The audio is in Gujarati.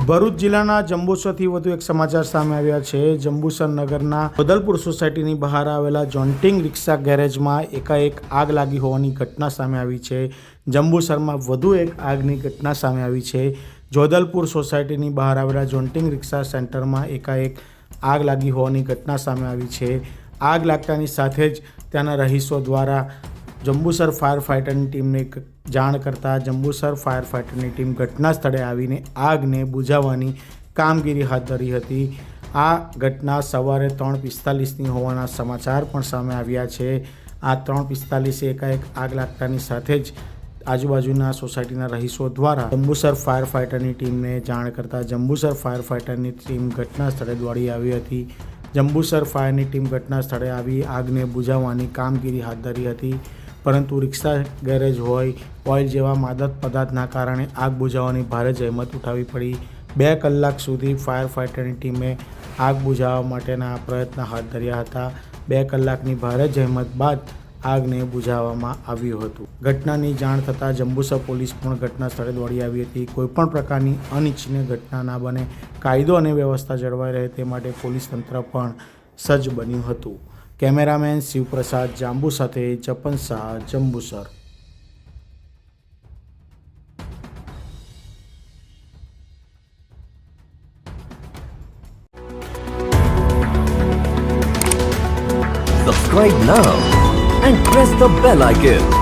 ભરૂચ જિલ્લાના જંબુસરથી વધુ એક સમાચાર સામે આવ્યા છે। જંબુસર નગરના બદલપુર સોસાયટીની બહાર આવેલા જોન્ટિંગ રિક્ષા ગેરેજમાં એકાએક આગ લાગી હોવાની ઘટના સામે આવી છે। જંબુસરમાં વધુ એક આગની ઘટના સામે આવી છે। જોધલપુર સોસાયટીની બહાર આવેલા જોન્ટિંગ રિક્ષા સેન્ટરમાં એકાએક આગ લાગી હોવાની ઘટના સામે આવી છે। આગ લાગતાની સાથે જ ત્યાંના રહીશો દ્વારા જંબુસર ફાયર ફાઇટરની ટીમને જાણ કરતાં જંબુસર ફાયર ફાઇટરની ટીમ ઘટના સ્થળે આવીને આગને બુઝાવવાની કામગીરી હાથ ધરી હતી। આ ઘટના સવારે 3:45ની હોવાના સમાચાર પણ સામે આવ્યા છે। આ 3:45 એકાએક આગ લાગતાની સાથે જ આજુબાજુના સોસાયટીના રહીશો દ્વારા જંબુસર ફાયર ફાઇટરની ટીમને જાણ કરતાં જંબુસર ફાયર ફાઇટરની ટીમ ઘટના સ્થળે દોડી આવી હતી। જંબુસર ફાયરની ટીમ ઘટના સ્થળે આવી આગને બુઝાવવાની કામગીરી હાથ ધરી હતી, પરંતુ રિક્ષા ગેરેજ હોય ઓઇલ જેવા માદક પદાર્થના કારણે આગ બુઝાવવાની ભારે જહેમત ઉઠાવવી પડી। 2 કલાક સુધી ફાયર ફાઇટરની ટીમે આગ બુઝાવવા માટેના પ્રયત્ન હાથ ધર્યા હતા। 2 કલાકની ભારે જહેમત બાદ આગને બુઝાવવામાં આવ્યું હતું। ઘટનાની જાણ થતાં જંબુસર પોલીસ પણ ઘટના સ્થળે દોડી આવી હતી। કોઈપણ પ્રકારની અનિચ્છનીય ઘટના ના બને, કાયદો અને વ્યવસ્થા જળવાઈ રહે તે માટે પોલીસ તંત્ર પણ સજ્જ બન્યું હતું। કેમેરામેન શિવપ્રસાદ જાંબુ સાથે જપન Shah, Jambusar. Subscribe now and press the bell icon.